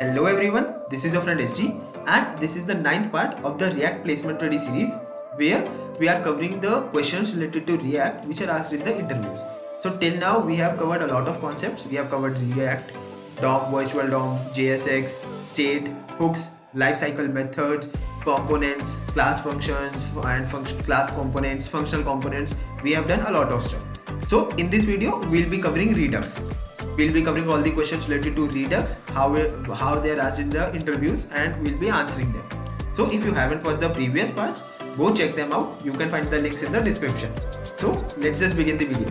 Hello everyone, this is your friend SG and this is the ninth part of the React Placement Ready series where we are covering the questions related to React which are asked in the interviews. So till now we have covered a lot of concepts. We have covered React, DOM, Virtual DOM, JSX, state, hooks, lifecycle methods, components, class functions and class components, functional components. We have done a lot of stuff. So in this video we'll be covering Redux. We'll be covering all the questions related to Redux, how they are asked in the interviews, and we'll be answering them. So if you haven't watched the previous parts, go check them out. You can find the links in the description. So let's just begin the video.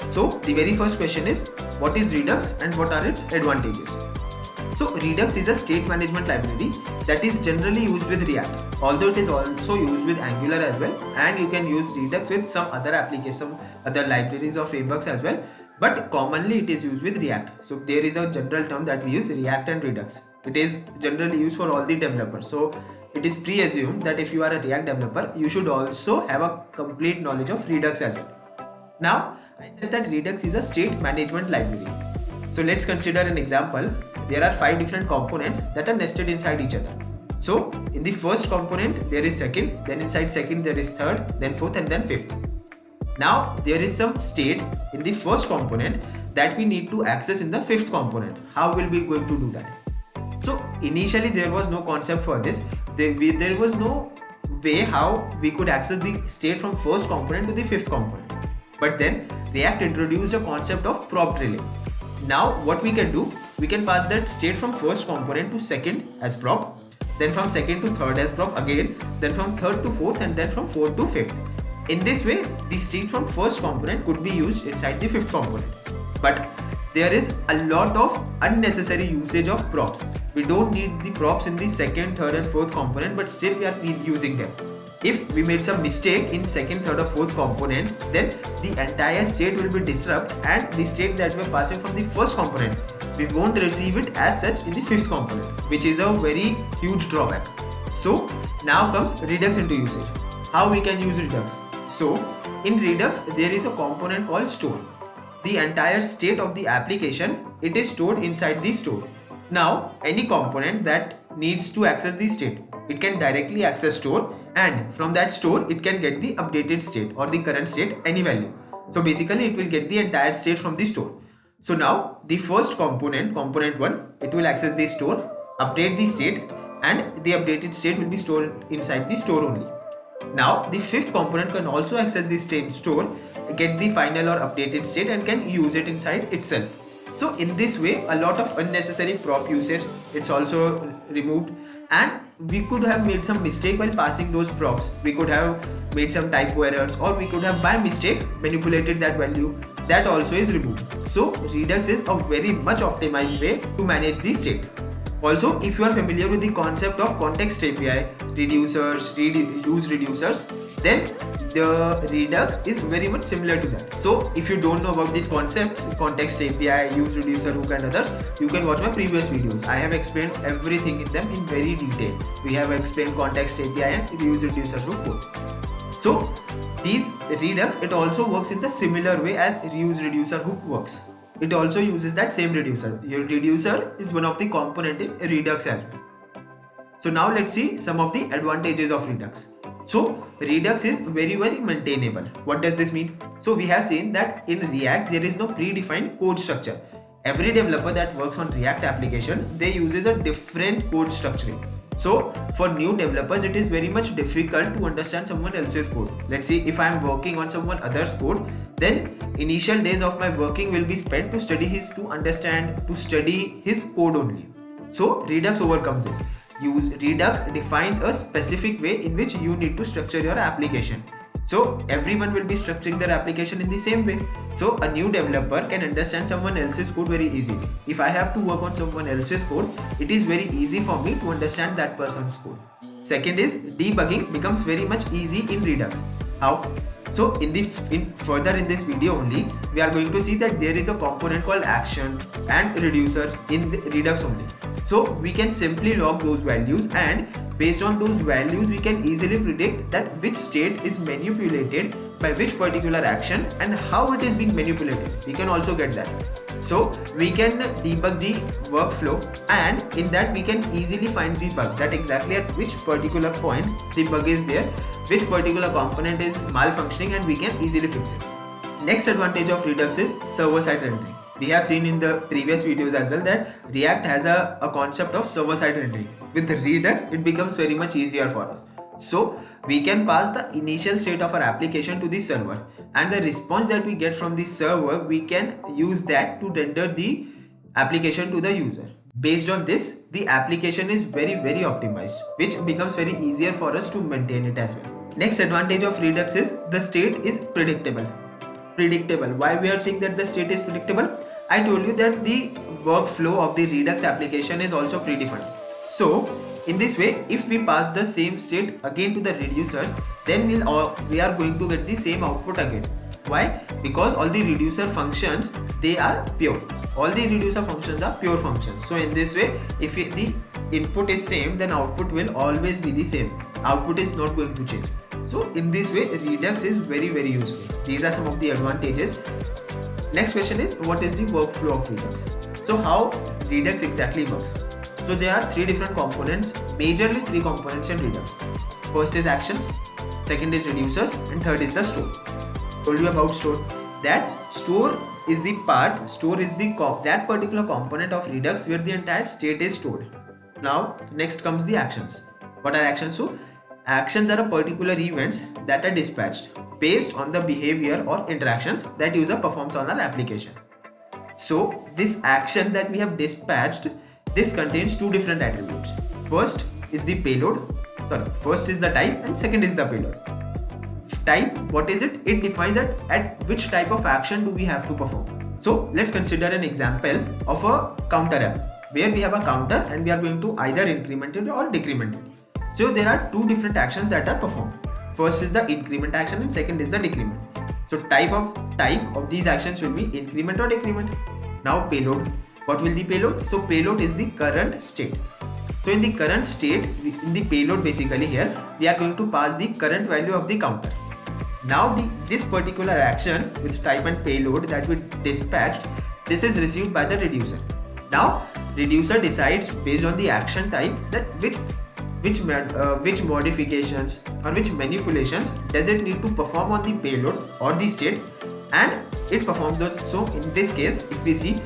So the very first question is, what is Redux and what are its advantages? So Redux is a state management library that is generally used with React, although it is also used with Angular as well, and you can use Redux with some other applications, some other libraries or frameworks as well, but commonly it is used with React. So there is a general term that we use, React and Redux. It is generally used for all the developers. So it is pre-assumed that if you are a React developer, you should also have a complete knowledge of Redux as well. Now, I said that Redux is a state management library. So let's consider an example. There are 5 different components that are nested inside each other. So in the first component there is second, then inside second there is third, then fourth and then fifth. Now there is some state in the first component that we need to access in the fifth component. How will we going to do that? So initially there was no concept for this. There was no way how we could access the state from first component to the fifth component. But then React introduced a concept of prop relay. Now what we can do, we can pass that state from first component to second as prop, then from second to third as prop again, then from third to fourth and then from fourth to fifth. In this way, the state from first component could be used inside the fifth component. But there is a lot of unnecessary usage of props. We don't need the props in the second, third and fourth component, but still we are using them. If we made some mistake in second, third or fourth component, then the entire state will be disrupted and the state that we are passing from the first component, we won't receive it as such in the fifth component, which is a very huge drawback. So now comes Redux into usage. How we can use Redux? So in Redux there is a component called store. The entire state of the application, it is stored inside the store. Now any component that needs to access the state, it can directly access store, and from that store it can get the updated state or the current state, any value. So basically it will get the entire state from the store. So now the first component 1, it will access the store, update the state, and the updated state will be stored inside the store only. Now the fifth component can also access the same store, get the final or updated state and can use it inside itself. So in this way, a lot of unnecessary prop usage, it's also removed, and we could have made some mistake while passing those props. We could have made some typo errors, or we could have by mistake manipulated that value. That also is removed. So Redux is a very much optimized way to manage the state. Also, if you are familiar with the concept of context API, reducers, use reducers, then the Redux is very much similar to that. So if you don't know about these concepts, context API, use reducer, hook and others, you can watch my previous videos. I have explained everything in them in very detail. We have explained context API and use reducer hook both. So these Redux, it also works in the similar way as use reducer hook works. It also uses that same reducer. Your reducer is one of the component in Redux as well. So now let's see some of the advantages of Redux. So Redux is very maintainable. What does this mean? So we have seen that in React there is no predefined code structure. Every developer that works on React application, they uses a different code structuring. So for new developers, it is very much difficult to understand someone else's code. Let's see, if I am working on someone other's code, then initial days of my working will be spent to study his code only. So Redux overcomes this. Redux defines a specific way in which you need to structure your application. So everyone will be structuring their application in the same way. So a new developer can understand someone else's code very easily. If I have to work on someone else's code, it is very easy for me to understand that person's code. Second is, debugging becomes very much easy in Redux. How? So further in this video only, we are going to see that there is a component called action and reducer in the Redux only. So we can simply log those values, and based on those values we can easily predict that which state is manipulated by which particular action and how it is being manipulated. We can also get that. So we can debug the workflow, and in that we can easily find the bug, that exactly at which particular point the bug is there, which particular component is malfunctioning, and we can easily fix it. Next advantage of Redux is server-side rendering. We have seen in the previous videos as well that React has a concept of server-side rendering. With Redux, it becomes very much easier for us. So we can pass the initial state of our application to the server, and the response that we get from the server, we can use that to render the application to the user. Based on this, the application is very optimized, which becomes very easier for us to maintain it as well. Next advantage of Redux is the state is predictable. Why we are saying that the state is predictable? I told you that the workflow of the Redux application is also predefined. So in this way, if we pass the same state again to the reducers, then we are going to get the same output again. Why? Because all the reducer functions, they are pure. All the reducer functions are pure functions. So in this way, if the input is same, then output will always be the same. Output is not going to change. So in this way, Redux is very useful. These are some of the advantages. Next question is, what is the workflow of Redux? So how Redux exactly works? So there are three different components, majorly three components in Redux. First is actions, second is reducers, and third is the store. Told you about store. That store is the that particular component of Redux where the entire state is stored. Now next comes the actions. What are actions? So actions are a particular events that are dispatched based on the behavior or interactions that user performs on our application. So this action that we have dispatched, this contains two different attributes. First is the type, and second is the payload. Type, what is it? It defines that at which type of action do we have to perform. So let's consider an example of a counter app where we have a counter and we are going to either increment it or decrement it. So there are two different actions that are performed. First is the increment action and second is the decrement. So type of these actions will be increment or decrement. Now payload. What will the payload? So payload is the current state. So in the current state, in the payload basically here, we are going to pass the current value of the counter. Now this particular action with type and payload that we dispatched, this is received by the reducer. Now reducer decides based on the action type that which modifications or which manipulations does it need to perform on the payload or the state, and it performs those. So in this case, if we see,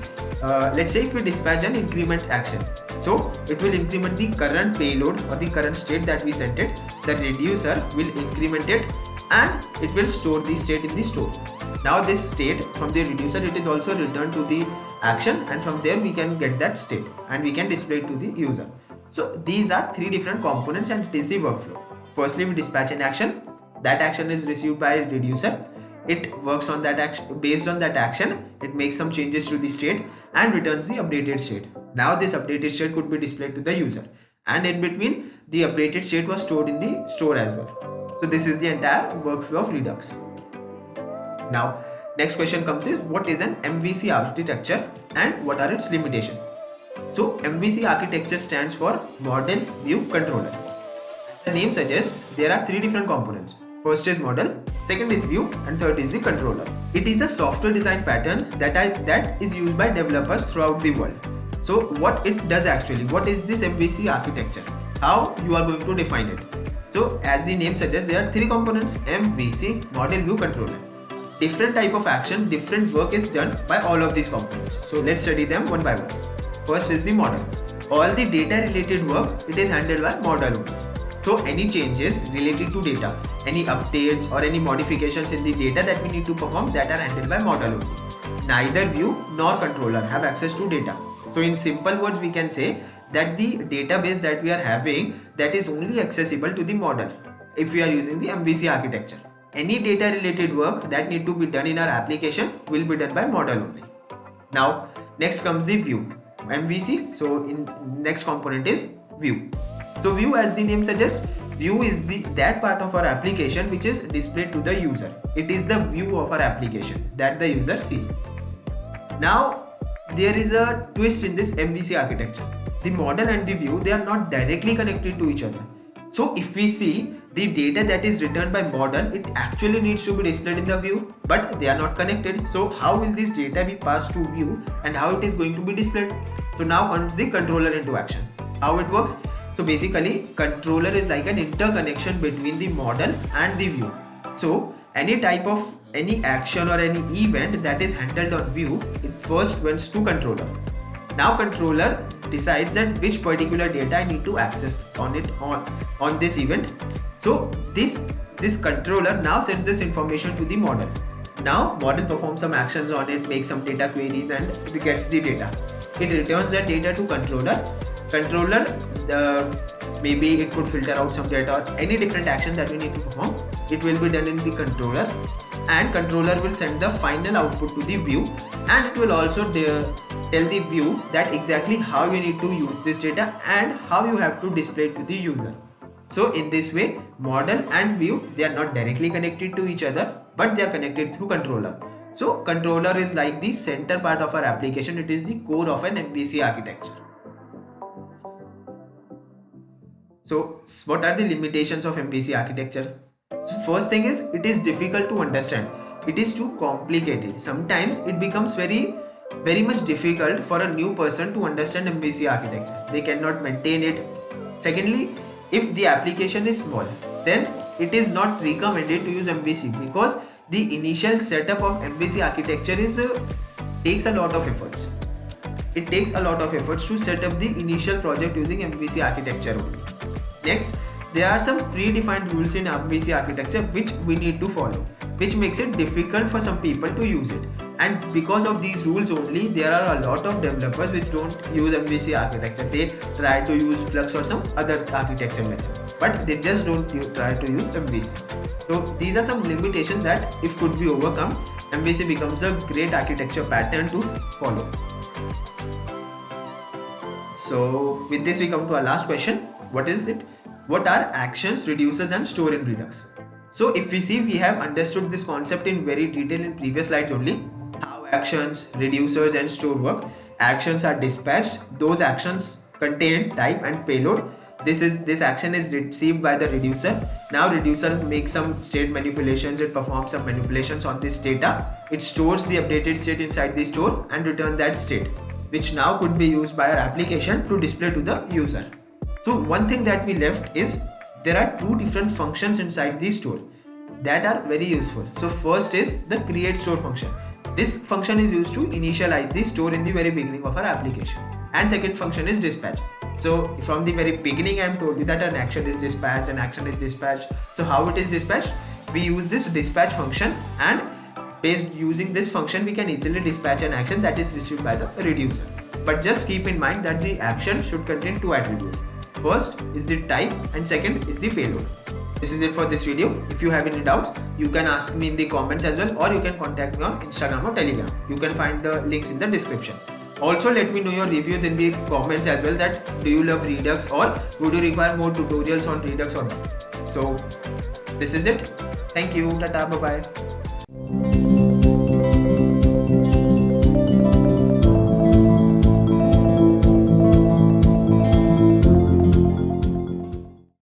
let's say if we dispatch an increment action, so it will increment the current payload or the current state that we sent it. The reducer will increment it and it will store the state in the store. Now this state from the reducer, it is also returned to the action, and from there we can get that state and we can display it to the user. So these are three different components and it is the workflow. Firstly, we dispatch an action. That action is received by a reducer. It works on that action. Based on that action, it makes some changes to the state and returns the updated state. Now this updated state could be displayed to the user, and in between the updated state was stored in the store as well. So this is the entire workflow of Redux. Now next question comes is, what is an MVC architecture and what are its limitations? So MVC architecture stands for Model View Controller. The name suggests there are three different components. First is model, second is view, and third is the controller. It is a software design pattern that is used by developers throughout the world. So what it does actually, what is this MVC architecture? How you are going to define it? So as the name suggests, there are three components: MVC, model, view, controller. Different type of action, different work is done by all of these components. So let's study them one by one. First is the model. All the data related work, it is handled by model only. So any changes related to data, any updates or any modifications in the data that we need to perform, that are handled by model only. Neither view nor controller have access to data. So in simple words, we can say that the database that we are having, that is only accessible to the model if we are using the MVC architecture. Any data related work that need to be done in our application will be done by model only. Now next comes the view. MVC, so in next component is view. So view, as the name suggests, view is that part of our application which is displayed to the user. It is the view of our application that the user sees. Now there is a twist in this MVC architecture. The model and the view, they are not directly connected to each other. So if we see the data that is returned by model, it actually needs to be displayed in the view, but they are not connected. So how will this data be passed to view and how it is going to be displayed? So now comes the controller into action. How it works? So basically controller is like an interconnection between the model and the view. So any type of any action or any event that is handled on view, it first went to controller. Now controller decides that which particular data I need to access on it on this event. So this controller now sends this information to the model. Now model performs some actions on it, makes some data queries, and it gets the data. It returns that data to controller. Controller maybe it could filter out some data or any different action that we need to perform. It will be done in the controller, and controller will send the final output to the view, and it will also tell the view that exactly how you need to use this data and how you have to display it to the user. So in this way, model and view, they are not directly connected to each other, but they are connected through controller. So controller is like the center part of our application. It is the core of an MVC architecture. So what are the limitations of MVC architecture? So first thing is, it is difficult to understand. It is too complicated. Sometimes it becomes very much difficult for a new person to understand MVC architecture. They cannot maintain it. Secondly, if the application is small, then it is not recommended to use MVC, because the initial setup of MVC architecture takes a lot of efforts. It takes a lot of efforts to set up the initial project using MVC architecture only. Next, there are some predefined rules in MVC architecture which we need to follow, which makes it difficult for some people to use it. And because of these rules only, there are a lot of developers which don't use MVC architecture. They try to use Flux or some other architecture method, but they just don't try to use MVC. So these are some limitations that, if could be overcome, MVC becomes a great architecture pattern to follow. So with this we come to our last question. What is it? What are actions, reducers and store in Redux? So if we see, we have understood this concept in very detail in previous slides only. How actions, reducers and store work. Actions are dispatched. Those actions contain type and payload. This action is received by the reducer. Now reducer makes some state manipulations. It performs some manipulations on this data. It stores the updated state inside the store and return that state, which now could be used by our application to display to the user. So one thing that we left is, there are two different functions inside the store that are very useful. So first is the create store function. This function is used to initialize the store in the very beginning of our application. And second function is dispatch. So from the very beginning I am told you that an action is dispatched, an action is dispatched. So how it is dispatched? We use this dispatch function, and using this function we can easily dispatch an action that is received by the reducer. But just keep in mind that the action should contain two attributes. First is the type and second is the payload. This is it for this video. If you have any doubts, you can ask me in the comments as well, or you can contact me on Instagram or Telegram. You can find the links in the description. Also let me know your reviews in the comments as well, that do you love Redux or would you require more tutorials on Redux or not. So this is it. Thank you. Tata. Bye bye.